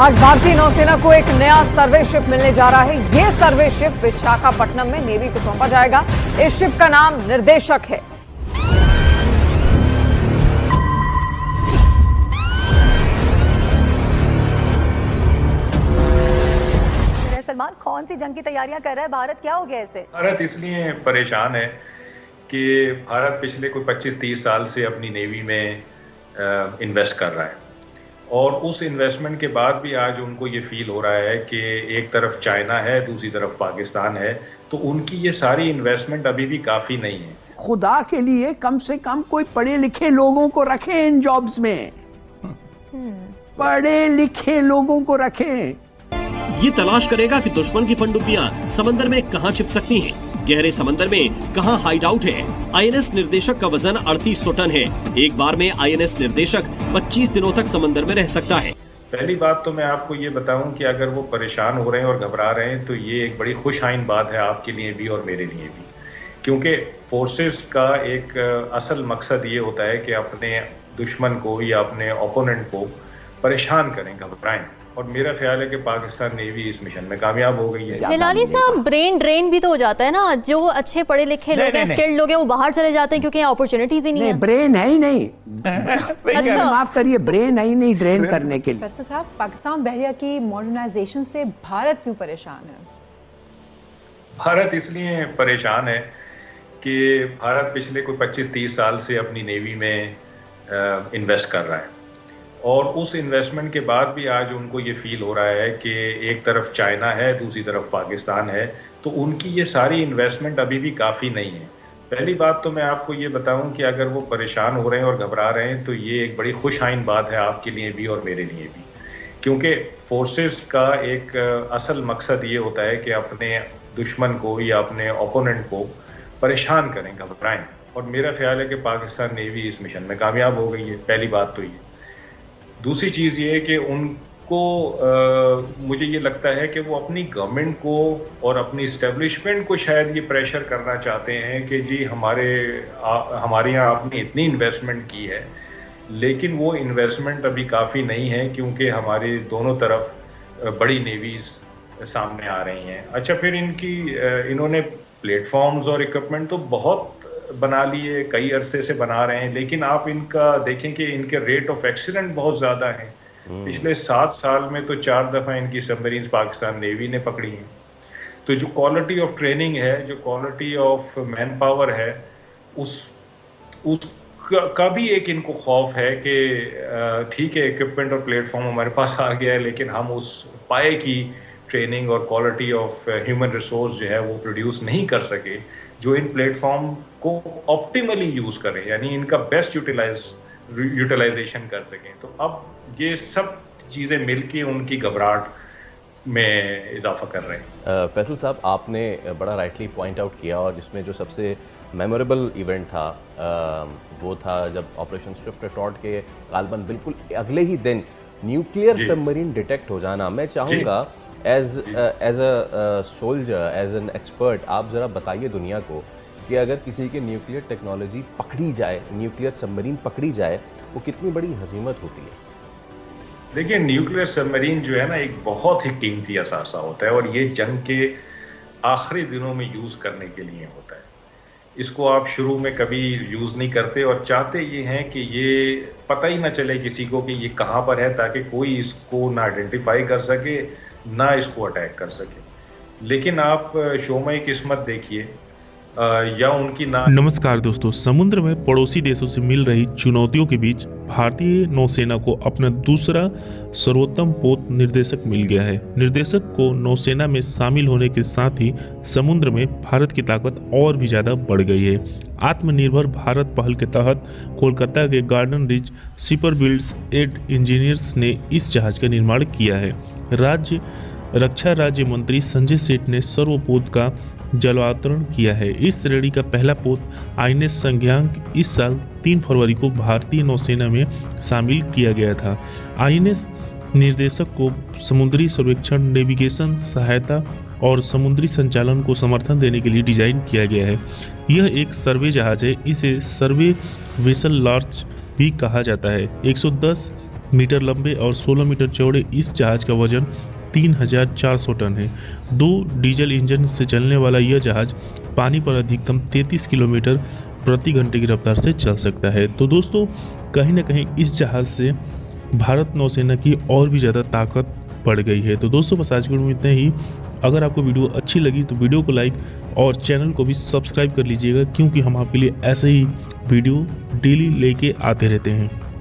आज भारतीय नौसेना को एक नया सर्वे शिप मिलने जा रहा है। ये सर्वे शिप विशाखापट्टनम में नेवी को सौंपा जाएगा। इस शिप का नाम निर्देशक है। सलमान, कौन सी जंग की तैयारियां कर रहा है भारत? क्या हो गया इसे? भारत इसलिए परेशान है कि भारत पिछले कोई 25-30 साल से अपनी नेवी में इन्वेस्ट कर रहा है और उस इन्वेस्टमेंट के बाद भी आज उनको ये फील हो रहा है कि एक तरफ चाइना है, दूसरी तरफ पाकिस्तान है, तो उनकी ये सारी इन्वेस्टमेंट अभी भी काफ़ी नहीं है। खुदा के लिए कम से कम कोई पढ़े लिखे लोगों को रखें इन जॉब्स में, पढ़े लिखे लोगों को रखें। ये तलाश करेगा कि दुश्मन की पनडुब्बियां समंदर में कहां छिप सकती हैं, गहरे समंदर में कहां हाइड आउट है। आईएनएस निर्देशक का वजन 3800 टन है। एक बार में आईएनएस निर्देशक 25 दिनों तक समंदर में रह सकता है। पहली बात तो मैं आपको ये बताऊं कि अगर वो परेशान हो रहे हैं और घबरा रहे हैं तो ये एक बड़ी खुशआइन बात है आपके लिए भी और मेरे लिए भी, क्योंकि फोर्सेस का एक असल मकसद ये होता है कि अपने दुश्मन को या अपने ओपोनेंट को परेशान करें, घबराएं। और मेरा ख्याल है कि पाकिस्तान नेवी इस मिशन में कामयाब हो गई है। हिलाली साहब, ब्रेन ड्रेन भी तो हो जाता है ना। जो अच्छे पढ़े लिखे लोग हैं, स्किल्ड लोग हैं, वो बाहर चले जाते हैं क्योंकि यहाँ अपॉर्चुनिटीज ही नहीं है। ब्रेन है ही नहीं। अच्छा, माफ करिए, ब्रेन है ही नहीं ट्रेन करने के लिए। फैसल साहब, पाकिस्तान बहरिया की मॉडर्नाइजेशन से भारत क्यों परेशान है? भारत इसलिए परेशान है कि भारत पिछले कोई 25-30 साल से अपनी नेवी में इन्वेस्ट कर रहा है और उस इन्वेस्टमेंट के बाद भी आज उनको ये फील हो रहा है कि एक तरफ चाइना है, दूसरी तरफ पाकिस्तान है, तो उनकी ये सारी इन्वेस्टमेंट अभी भी काफ़ी नहीं है। पहली बात तो मैं आपको ये बताऊं कि अगर वो परेशान हो रहे हैं और घबरा रहे हैं तो ये एक बड़ी खुशआइन बात है आपके लिए भी और मेरे लिए भी, क्योंकि फोर्सेस का एक असल मकसद ये होता है कि अपने दुश्मन को या अपने ओपोनेंट को परेशान करें, घबराएं। और मेरा ख्याल है कि पाकिस्तान नेवी इस मिशन में कामयाब हो गई है। पहली बात तो ये। दूसरी चीज़ ये है कि उनको मुझे ये लगता है कि वो अपनी गवर्नमेंट को और अपनी इस्टेब्लिशमेंट को शायद ये प्रेशर करना चाहते हैं कि जी हमारे यहाँ आपने इतनी इन्वेस्टमेंट की है, लेकिन वो इन्वेस्टमेंट अभी काफ़ी नहीं है क्योंकि हमारे दोनों तरफ बड़ी नेवीज़ सामने आ रही हैं। अच्छा, फिर इन्होंने प्लेटफॉर्म्स और इक्विपमेंट तो बहुत बना लिए, कई अरसे से बना रहे हैं, लेकिन आप इनका देखें कि इनके रेट ऑफ एक्सीडेंट बहुत ज़्यादा है। पिछले 7 साल में तो 4 दफ़ा इनकी सबमरीन्स पाकिस्तान नेवी ने पकड़ी हैं। तो जो क्वालिटी ऑफ ट्रेनिंग है, जो क्वालिटी ऑफ मैन पावर है, उस का भी एक इनको खौफ है कि ठीक है इक्विपमेंट और प्लेटफॉर्म हमारे पास आ गया है, लेकिन हम उस पाए की ट्रेनिंग और क्वालिटी ऑफ ह्यूमन रिसोर्स जो है वो प्रोड्यूस नहीं कर सके जो इन प्लेटफॉर्म को ऑप्टिमली यूज़ करें, यानी इनका बेस्ट यूटिलाइजेशन कर सकें। तो अब ये सब चीज़ें मिलके उनकी घबराहट में इजाफा कर रहे हैं। फैसल साहब, आपने बड़ा राइटली पॉइंट आउट किया और जिसमें जो सबसे मेमोरेबल इवेंट था वो था जब ऑपरेशन स्विफ्ट रिटॉर्ट के गालबन बिल्कुल अगले ही दिन न्यूक्लियर सबमरीन डिटेक्ट हो जाना। मैं चाहूँगा as a soldier, as an expert, आप ज़रा बताइए दुनिया को कि अगर किसी की न्यूक्लियर टेक्नोलॉजी पकड़ी जाए, न्यूक्लियर सबमरीन पकड़ी जाए, वो कितनी बड़ी हजीमत होती है। देखिए, न्यूक्लियर सबमरीन जो है ना एक बहुत ही कीमती असासा होता है और ये जंग के आखिरी दिनों में यूज़ करने के लिए होता है। इसको आप शुरू में कभी यूज़ नहीं करते और चाहते ये हैं कि ये पता ही ना चले किसी को कि ये कहाँ पर है, ताकि कोई इसको ना आइडेंटिफाई कर सके ना इसको अटैक कर सके। लेकिन आप शोमय किस्मत देखिए या उनकी ना। नमस्कार दोस्तों, समुद्र में पड़ोसी देशों से मिल रही चुनौतियों के बीच भारतीय नौसेना को अपना दूसरा सर्वोत्तम पोत निर्देशक मिल गया है। निर्देशक को नौसेना में शामिल होने के साथ ही समुद्र में भारत की ताकत और भी ज़्यादा बढ़ गई है। आत्मनिर्भर भारत पहल के तहत कोलकाता के garden ridge शिपर builds and engineers ने इस जहाज का निर्माण किया है। रक्षा राज्य मंत्री संजय सेठ ने सर्वपोत का जलावतरण किया है। इस श्रेणी का पहला पोत आईएनएस संज्ञांक इस साल 3 फरवरी को भारतीय नौसेना में शामिल किया गया था। आईएनएस निर्देशक को समुद्री सर्वेक्षण, नेविगेशन, सहायता और समुद्री संचालन को समर्थन देने के लिए डिजाइन किया गया है। यह एक सर्वे जहाज है। इसे सर्वे वेसल लार्ज भी कहा जाता है। 110 मीटर लंबे और 16 मीटर चौड़े इस जहाज का वजन 3400 टन है। 2 डीजल इंजन से चलने वाला यह जहाज पानी पर अधिकतम 33 किलोमीटर प्रति घंटे की रफ्तार से चल सकता है। तो दोस्तों, कहीं ना कहीं इस जहाज से भारत नौसेना की और भी ज़्यादा ताकत बढ़ गई है। तो दोस्तों, बस आज के वीडियो में इतना ही। अगर आपको वीडियो अच्छी लगी तो वीडियो को लाइक और चैनल को भी सब्सक्राइब कर लीजिएगा, क्योंकि हम आपके लिए ऐसे ही वीडियो डेली लेके आते रहते हैं।